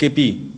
KP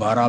$12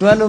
$12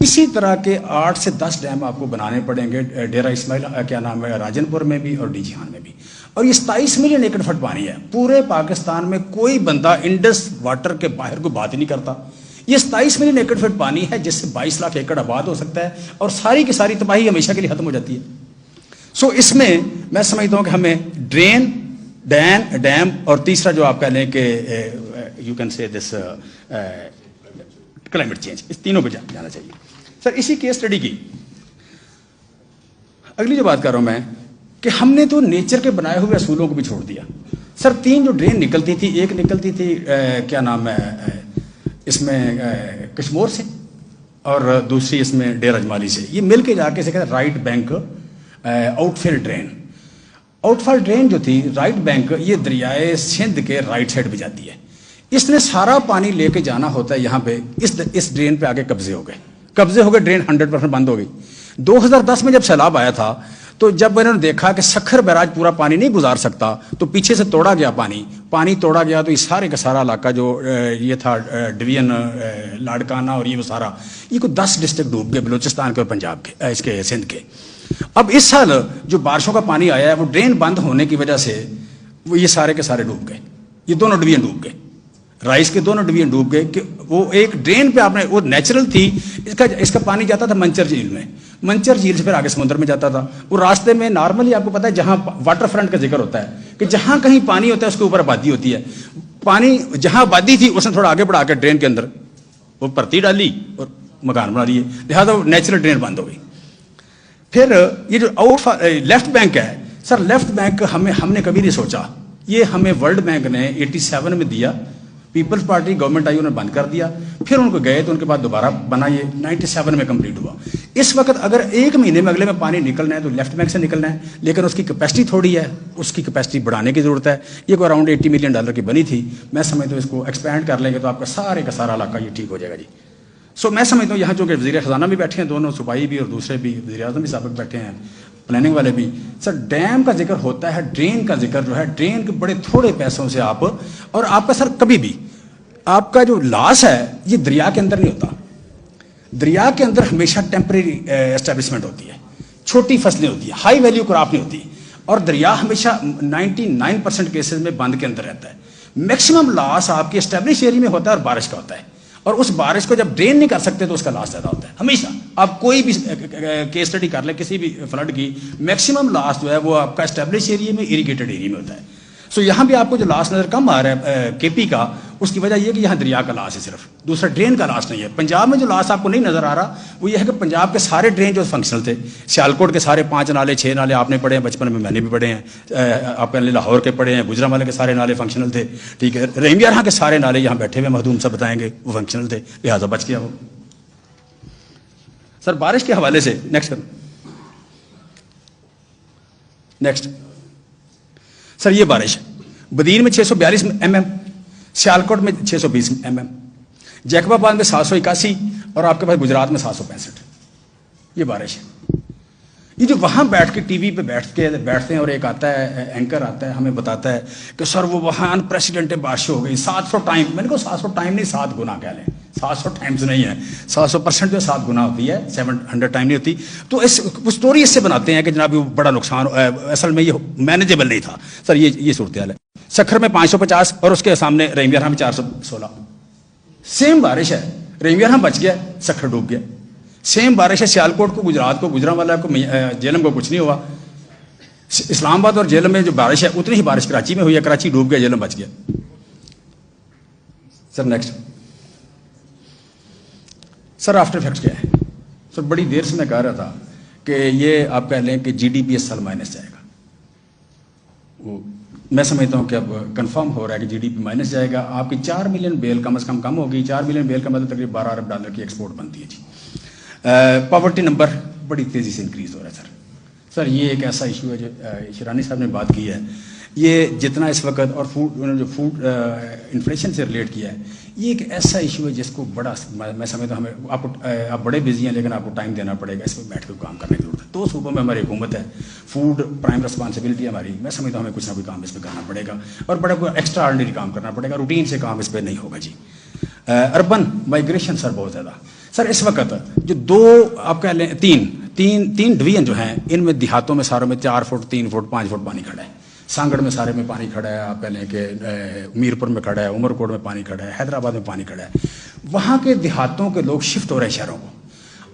اسی طرح کے 8 سے 10 ڈیم آپ کو بنانے پڑیں گے ڈیرہ اسماعیل کیا نام ہے راجن پور میں بھی اور ڈی جہان میں بھی. اور یہ 27 ملین ایکڑ فٹ پانی ہے. پورے پاکستان میں کوئی بندہ انڈس واٹر کے باہر کوئی بات ہی نہیں کرتا. یہ 27 ملین ایکڑ فٹ پانی ہے جس سے 22 لاکھ ایکڑ آباد ہو سکتا ہے اور ساری کی ساری تباہی ہمیشہ کے لیے ختم ہو جاتی ہے. سو اس میں سمجھتا ہوں کہ ہمیں ڈرین ڈیم اور تیسرا جو آپ کہہ لیں کہ you can say this climate change, اس تینوں پہ جانا چاہیے. سر اسی کیس اسٹڈی کی اگلی جو بات کر رہا ہوں میں کہ ہم نے تو نیچر کے بنائے ہوئے اصولوں کو بھی چھوڑ دیا. سر 3 جو ڈرین نکلتی تھی, ایک نکلتی تھی کیا نام ہے اس میں کشمور سے اور دوسری اس میں ڈیرہ اجمالی سے, یہ مل کے جا کے کہتے ہیں رائٹ بینک آؤٹ فیل ڈرین. آؤٹ فال ڈرین جو تھی رائٹ بینک, یہ دریائے سندھ کے رائٹ سائڈ پہ جاتی ہے. اس نے سارا پانی لے کے جانا ہوتا ہے یہاں پہ, اس ڈرین پہ آگے قبضے ہو گئے, ڈرین 100% بند ہو گئی. 2010 میں جب سیلاب آیا تھا تو جب انہوں نے دیکھا کہ سکھر بیراج پورا پانی نہیں گزار سکتا تو پیچھے سے توڑا گیا پانی توڑا گیا, تو یہ سارے کا سارا علاقہ جو یہ تھا ڈویژن لاڑکانہ اور یہ وہ سارا, یہ کوئی 10 ڈسٹرکٹ ڈوب گئے بلوچستان کے اور پنجاب کے اس کے سندھ کے. اب اس سال جو بارشوں کا پانی آیا ہے وہ ڈرین بند ہونے کی وجہ سے وہ یہ سارے کے سارے ڈوب گئے, یہ دونوں ڈویژن ڈوب گئے, رائس کے دونوں ڈویژن ڈوب گئے. کہ وہ ایک ڈرین پہ آپ نے وہ نیچرل تھی, اس کا پانی جاتا تھا منچر جھیل میں, منچر جھیل سے پھر آگے سمندر میں جاتا تھا. وہ راستے میں نارملی آپ کو پتا ہے جہاں واٹر فرنٹ کا ذکر ہوتا ہے کہ جہاں کہیں پانی ہوتا ہے اس کے اوپر آبادی ہوتی ہے. پانی جہاں آبادی تھی اس نے تھوڑا آگے بڑھا کے ڈرین کے اندر وہ پرتی ڈالی اور مکان بنا لیے, لہٰذا وہ نیچرل ڈرین بند ہو گئی. پھر یہ جو لیفٹ بینک ہے سر, لیفٹ بینک ہم نے کبھی نہیں سوچا, یہ ہمیں ورلڈ بینک نے 87 میں دیا, پیپلز پارٹی گورنمنٹ آئی انہوں نے بند کر دیا, پھر ان کو گئے تو ان کے بعد دوبارہ بنا, یہ 97 میں کمپلیٹ ہوا. اس وقت اگر 1 مہینے میں اگلے میں پانی نکلنا ہے تو لیفٹ بینک سے نکلنا ہے, لیکن اس کی کیپیسٹی تھوڑی ہے, اس کی کیپیسٹی بڑھانے کی ضرورت ہے. یہ کوئی اراؤنڈ $80 ملین کی بنی تھی, میں سمجھتا ہوں اس کو ایکسپینڈ کر لیں گے تو آپ کا سارا علاقہ یہ ٹھیک ہو جائے گا جی. سو میں سمجھتا ہوں یہاں چونکہ وزیر خزانہ بھی بیٹھے ہیں, دونوں صوبائی بھی اور دوسرے بھی, وزیر اعظم بھی سابق بیٹھے ہیں, پلاننگ والے بھی. سر ڈیم کا ذکر ہوتا ہے, ڈرین کا ذکر جو ہے ڈرین کے بڑے تھوڑے پیسوں سے آپ, اور آپ کا سر کبھی بھی آپ کا جو لاس ہے یہ دریا کے اندر نہیں ہوتا. دریا کے اندر ہمیشہ ٹیمپریری اسٹیبلشمنٹ ہوتی ہے, چھوٹی فصلیں ہوتی ہیں, ہائی ویلیو کراپ نہیں ہوتی, اور دریا ہمیشہ 99% کیسز میں بند کے اندر رہتا ہے. میکسیمم لاس آپ کے اسٹیبلش ایریا میں ہوتا ہے اور بارش کا ہوتا ہے, اور اس بارش کو جب ڈرین نہیں کر سکتے تو اس کا لاس زیادہ ہوتا ہے ہمیشہ. آپ کوئی بھی کیس اسٹڈی کر لیں کسی بھی فلڈ کی, میکسیمم لاس جو ہے وہ آپ کا اسٹیبلش ایریا میں اریگیٹڈ ایریا میں ہوتا ہے. سو یہاں بھی آپ کو جو لاس نظر کم آ رہا ہے کے پی کا, اس کی وجہ یہ ہے کہ یہاں دریا کا لاس ہے صرف, دوسرا ڈرین کا لاس نہیں ہے. پنجاب میں جو لاس آپ کو نہیں نظر آ رہا وہ یہ ہے کہ پنجاب کے سارے ڈرین جو فنکشنل تھے, سیالکوٹ کے سارے 5 نالے 6 نالے آپ نے پڑھے ہیں بچپن میں نے بھی پڑھے ہیں, آپ نے لاہور کے پڑھے ہیں, گجرانوالے کے سارے نالے فنکشنل تھے, ٹھیک ہے, رحیم یارہاں کے سارے نالے یہاں بیٹھے ہوئے مخدوم صاحب بتائیں گے وہ فنکشنل تھے, لہٰذا بچ گیا وہ. سر بارش کے حوالے سے نیکسٹ سر یہ بارش بدین میں 642 mm, سیالکوٹ میں 620 mm, جیکب آباد میں 781 اور آپ کے پاس گجرات میں 765. یہ بارش ہے. یہ جو وہاں بیٹھ کے ٹی وی پہ بیٹھتے ہیں اور ایک آتا ہے اینکر آتا ہے ہمیں بتاتا ہے کہ سر وہ وہاں انپریسیڈنٹڈ بارش ہو گئی 700 ٹائم. میں نے کہا 700 ٹائم نہیں 7 گنا کہہ لیں, 700 ٹائمز نہیں ہے, 700% جو 7 گنا ہوتی ہے, 700 ٹائم نہیں ہوتی. تو وہ اسٹوری اس سے بناتے ہیں کہ جناب وہ بڑا نقصان, اصل میں یہ مینیجیبل نہیں تھا. سر یہ صورتحال ہے. سکھر میں 550 اور اس کے سامنے رحیم یارہاں میں 416. سیم بارش ہے, رحیم یارہاں بچ گیا, سکھر ڈوب گیا. سیم بارش ہے سیالکوٹ کو, گجرات کو, گجرانوالہ کو, جیلم کو کچھ نہیں ہوا. اسلام آباد اور جیلم میں جو بارش ہے اتنی ہی بارش کراچی میں ہوئی ہے, کراچی ڈوب گیا, جیلم بچ گیا. سر نیکسٹ سر آفٹر افیکٹس کیا ہے. سر بڑی دیر سے میں کہہ رہا تھا کہ یہ آپ کہہ لیں کہ GDP اس سال مائنس جائے گا. وہ میں سمجھتا ہوں کہ اب کنفرم ہو رہا ہے کہ GDP مائنس جائے گا. آپ کی 4 ملین بیل کم از کم ہوگی. 4 ملین بیل کا مطلب تقریباً $12 ارب کی ایکسپورٹ بنتی ہے جی. پاورٹی نمبر بڑی تیزی سے انکریز ہو رہا ہے سر. یہ ایک ایسا ایشو ہے جو شیرانی صاحب نے بات کی ہے, یہ جتنا اس وقت اور فوڈ انفلیشن سے ریلیٹ کیا ہے, یہ ایک ایسا ایشو ہے جس کو بڑا میں سمجھتا ہوں ہمیں آپ بڑے بزی ہیں لیکن آپ کو ٹائم دینا پڑے گا, اس میں بیٹھ کے کام کرنے کی ضرورت ہے. 2 صوبوں میں ہماری حکومت ہے, فوڈ پرائم رسپانسبلٹی ہماری, میں سمجھتا ہوں ہمیں کچھ نہ کوئی کام اس پہ کرنا پڑے گا اور بڑا کوئی ایکسٹرا آرڈنری کام کرنا پڑے گا, روٹین سے کام اس پہ نہیں ہوگا جی. اربن مائگریشن سر بہت زیادہ. سر اس وقت جو دو آپ کہہ لیں تین ڈویژن جو ہیں ان میں دیہاتوں میں ساروں میں 4 فٹ 3 فٹ 5 فٹ پانی کھڑا ہے. سانگڑ میں سارے میں پانی کھڑا ہے, آپ کہہ لیں کہ میرپور میں کھڑا ہے, عمر کوٹ میں پانی کھڑا ہے, حیدرآباد میں پانی کھڑا ہے. وہاں کے دیہاتوں کے لوگ شفٹ ہو رہے ہیں شہروں کو.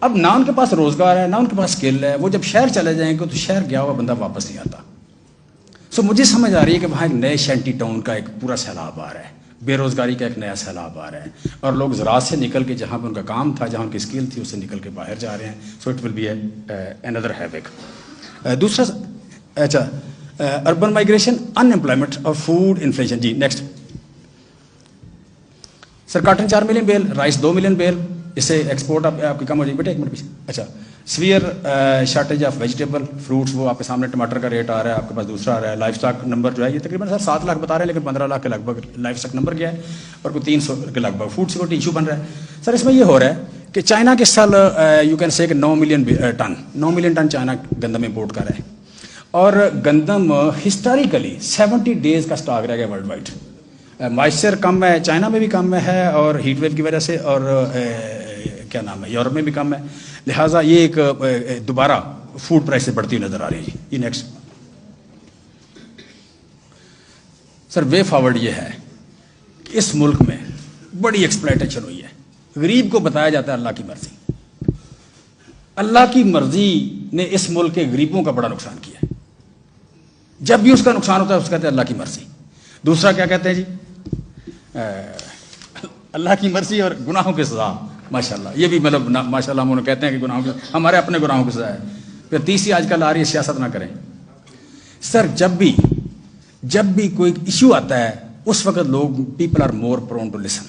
اب نہ ان کے پاس روزگار ہے, نہ ان کے پاس اسکل ہے. وہ جب شہر چلے جائیں گے تو شہر گیا ہوا بندہ واپس نہیں آتا. سو مجھے سمجھ آ رہی ہے کہ وہاں ایک نئے شینٹی ٹاؤن کا ایک پورا سیلاب آ رہا ہے, بے روزگاری کا ایک نیا سیلاب آ رہا ہے, اور لوگ زراعت سے نکل کے جہاں پہ ان کا کام تھا, جہاں ان کی اسکل تھی, اس سے نکل کے باہر جا رہے ہیں. So it will be under havoc. دوسرا اچھا اربن مائگریشن, ان امپلائمنٹ اور فوڈ انفلیشن. جی next sir. Cotton 4 million bale, rice 2 million bale, اس سے ایکسپورٹ آپ کی کم ہو جائے گی. بیٹا ایک منٹ پیچھے. اچھا severe shortage of vegetable fruits, وہ آپ کے سامنے ٹماٹر کا ریٹ آ رہا ہے, آپ کے پاس دوسرا آ رہا ہے. لائف اسٹاک نمبر جو ہے یہ تقریباً سر 7 لاکھ بتا رہے ہیں, لیکن 15 لاکھ کے لگ بھگ لائف اسٹاک نمبر کیا ہے, اور کوئی 300 کے لگ بھگ فوڈ سیکورٹی ایشو بن رہا ہے. سر اس میں یہ ہو رہا ہے کہ چائنا کے سال یو کین سے کہ 9 ملین ٹن چائنا گندم امپورٹ کر رہا ہے, اور گندم ہسٹوریکلی 70 ڈیز کا اسٹاک رہ گیا ورلڈ وائڈ. مائسچر کم ہے, چائنا میں بھی کم ہے, اور ہیٹ ویو کی وجہ سے, اور کیا نام ہے یورپ میں بھی کم ہے. لہٰذا یہ ایک دوبارہ فوڈ پرائسیں بڑھتی ہوئی نظر آ رہی ہے. یہ نیکسٹ سر. وے فارورڈ یہ ہے کہ اس ملک میں بڑی ایکسپلائٹیشن ہوئی ہے. غریب کو بتایا جاتا ہے اللہ کی مرضی. اللہ کی مرضی نے اس ملک کے غریبوں کا بڑا نقصان کیا ہے. جب بھی اس کا نقصان ہوتا ہے اس کہتے ہیں اللہ کی مرضی. دوسرا کیا کہتے ہیں جی, اللہ کی مرضی اور گناہوں کی سزا. ماشاءاللہ یہ بھی مطلب ماشاءاللہ ہم انہوں کہتے ہیں کہ گناہوں کی, ہمارے اپنے گناہوں کی سزا ہے. پھر تیسری آج کل آ رہی ہے سیاست نہ کریں. سر جب بھی کوئی ایشو آتا ہے اس وقت لوگ people are more prone to listen.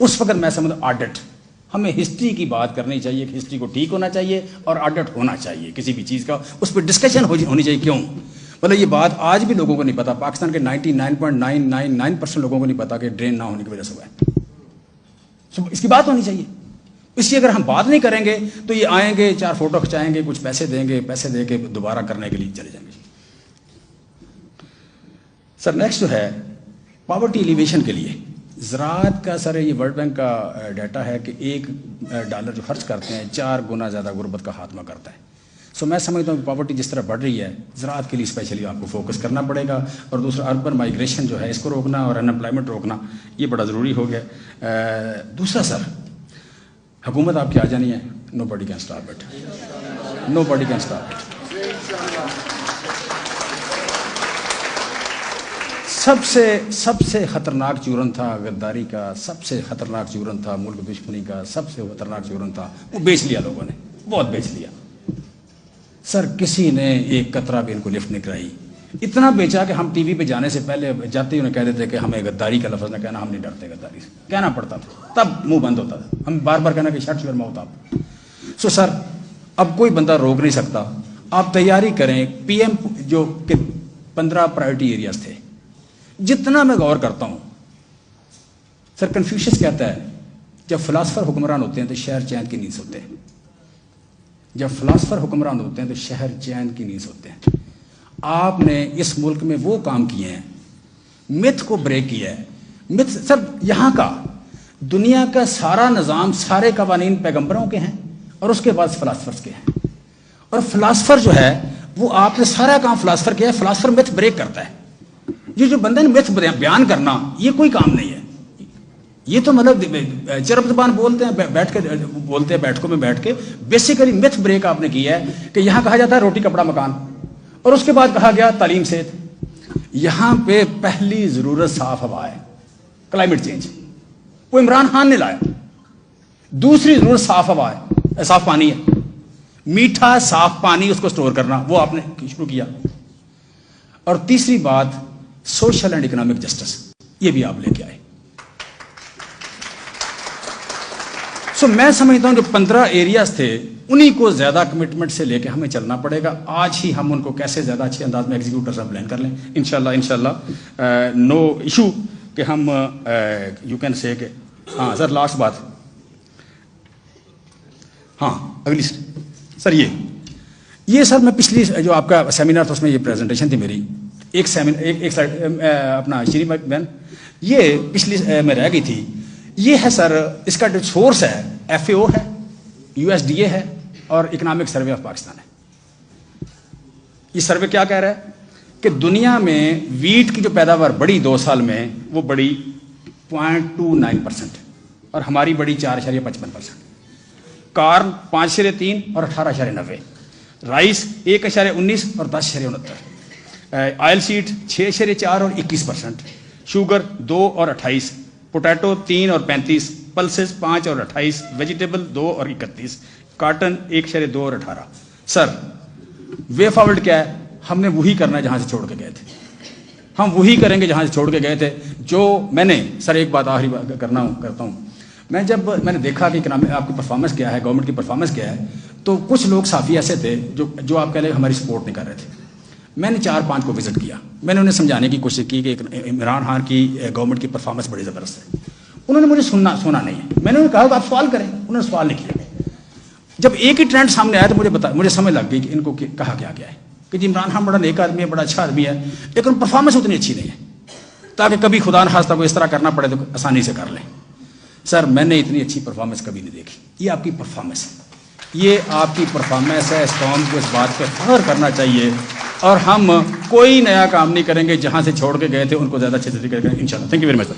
اس وقت میں سمجھتا ہوں آڈٹ, ہمیں ہسٹری کی بات کرنی چاہیے کہ ہسٹری کو ٹھیک ہونا چاہیے, اور آڈٹ ہونا چاہیے کسی بھی چیز کا, اس پہ ڈسکشن ہونی چاہیے. کیوں مطلب یہ بات آج بھی لوگوں کو نہیں پتا, پاکستان کے 99.999% لوگوں کو نہیں پتا کہ ڈرین نہ ہونے کی وجہ سے ہوا ہے. اس کی بات ہونی چاہیے. اس کی اگر ہم بات نہیں کریں گے تو یہ آئیں گے, 4 فوٹو کھنچائیں گے, کچھ پیسے دیں گے, پیسے دے کے دوبارہ کرنے کے لیے چلے جائیں گے. سر نیکسٹ جو ہے پاورٹی ایلیویشن کے لیے زراعت کا. سر یہ ورلڈ بینک کا ڈیٹا ہے کہ $1 جو خرچ کرتے ہیں 4 گنا زیادہ غربت کا خاتمہ کرتا ہے. سو میں سمجھتا ہوں کہ پاورٹی جس طرح بڑھ رہی ہے, زراعت کے لیے اسپیشلی آپ کو فوکس کرنا پڑے گا. اور دوسرا اربن مائگریشن جو ہے اس کو روکنا, اور ان امپلائمنٹ روکنا, یہ بڑا ضروری ہو گیا. دوسرا سر حکومت آپ کی آ جانی ہے. Nobody can stop it, nobody can stop it. سب سے خطرناک چورن تھا غداری کا, سب سے خطرناک چورن تھا ملک دشمنی کا, سب سے خطرناک چورن تھا, وہ بیچ لیا لوگوں نے, بہت بیچ لیا. سر کسی نے ایک قطرہ بھی ان کو لفٹ نہیں کرائی. اتنا بیچا کہ ہم ٹی وی پہ جانے سے پہلے جاتے ہی انہیں کہہ دیتے کہ ہمیں غداری کا لفظ نہ کہنا, ہم نہیں ڈرتے غداری سے. کہنا پڑتا تھا, تب منہ بند ہوتا تھا. ہم بار بار کہنا کہ شٹ یور ماؤتھ آپ. سو سر اب کوئی بندہ روک نہیں سکتا. آپ تیاری کریں. پی ایم جو کہ 15 پرائرٹی ایریاز تھے, جتنا میں غور کرتا ہوں سر, کنفیوشس کہتا ہے جب فلاسفر حکمران ہوتے ہیں تو شہر چین کی نیند سوتے ہیں. جب فلاسفر حکمران ہوتے ہیں تو شہر چین کی نیند سوتے ہیں. آپ نے اس ملک میں وہ کام کیے ہیں, متھ کو بریک کیا ہے. متھ سر یہاں کا دنیا کا سارا نظام, سارے قوانین پیغمبروں کے ہیں, اور اس کے بعد فلاسفرز کے ہیں. اور فلاسفر جو ہے وہ آپ نے سارا کام فلاسفر کیا ہے. فلاسفر متھ بریک کرتا ہے. یہ جو بندے نے متھ بیان کرنا, یہ کوئی کام نہیں ہے. یہ تو مطلب چرب زبان بولتے ہیں, بیٹھ کے بولتے ہیں بیٹھکوں میں بیٹھ کے. بیسیکلی متھ بریک آپ نے کیا ہے کہ یہاں کہا جاتا ہے روٹی کپڑا مکان, اور اس کے بعد کہا گیا تعلیم صحت. یہاں پہ پہلی ضرورت صاف ہوا ہے, کلائمیٹ چینج, وہ عمران خان نے لایا. دوسری ضرورت صاف ہوا ہے, صاف پانی ہے, میٹھا صاف پانی, اس کو سٹور کرنا, وہ آپ نے شروع کیا. اور تیسری بات سوشل اینڈ اکنامک جسٹس, یہ بھی آپ لے کے آئے. سو میں سمجھتا ہوں جو 15 ایریاز تھے انہی کو زیادہ کمٹمنٹ سے لے کے ہمیں چلنا پڑے گا. آج ہی ہم ان کو کیسے زیادہ اچھے انداز میں ایگزیکیوٹ کر پلان کر لیں انشاءاللہ. نو ایشو کہ ہم یو کین سے کہ ہاں سر لاسٹ بات, ہاں اگلی سر یہ سر میں پچھلی جو آپ کا سیمینار تھا اس میں یہ پریزنٹیشن تھی میری. ایک سلائڈ اپنا شری بہن یہ پچھلی میں رہ گئی تھی. یہ ہے سر اس کا جو سورس ہے FAO ہے, USDA ہے اور اکنامک سروے آف پاکستان ہے. یہ سروے کیا کہہ رہا ہے کہ دنیا میں ویٹ کی جو پیداوار بڑی 2 سال میں وہ بڑی 0.29% اور ہماری بڑی 4.55%. کارن 5.3 اور 18.90. رائس 1.19 اور 10.69. آئل سیڈ 6.4 اور 21%. شوگر 2 اور 28. پوٹیٹو 3 اور 35. پلسز 5 اور 28. ویجیٹیبل 2 اور 31. کاٹن 1.2 اور 18. سر وے فارورڈ کیا ہے؟ ہم نے وہی کرنا ہے جہاں سے چھوڑ کے گئے تھے. ہم وہی کریں گے جہاں سے چھوڑ کے گئے تھے. جو میں نے سر ایک بات آخری کرتا ہوں. میں نے دیکھا کہ آپ کی پرفارمنس کیا ہے, گورنمنٹ کی پرفارمنس کیا ہے, تو کچھ لوگ صحافی ایسے تھے جو آپ کہہ لیں ہماری سپورٹ نہیں کر رہے تھے. میں نے 4-5 کو وزٹ کیا. میں نے انہیں سمجھانے کی کوشش کی کہ عمران خان کی گورنمنٹ کی پرفارمنس بڑی زبردست ہے. انہوں نے مجھے سنا نہیں ہے. میں نے انہیں کہا کہ آپ سوال کریں. انہوں نے سوال نہیں کیا. جب ایک ہی ٹرینڈ سامنے آیا تو مجھے سمجھ لگ گئی کہ ان کو کہا کیا گیا ہے کہ جی عمران خان بڑا نیک آدمی ہے, بڑا اچھا آدمی ہے, لیکن پرفارمنس اتنی اچھی نہیں ہے تاکہ کبھی خدا نخواستہ کو اس طرح کرنا پڑے تو آسانی سے کر لیں. سر میں نے اتنی اچھی پرفارمنس کبھی نہیں دیکھی. یہ آپ کی پرفارمنس ہے, یہ آپ کی پرفارمنس ہے. اس قوم کو اس بات پہ فخر کرنا چاہیے اور ہم کوئی نیا کام نہیں کریں گے. جہاں سے چھوڑ کے گئے تھے ان کو زیادہ اچھے سے کریں گے انشاءاللہ. Thank you very much.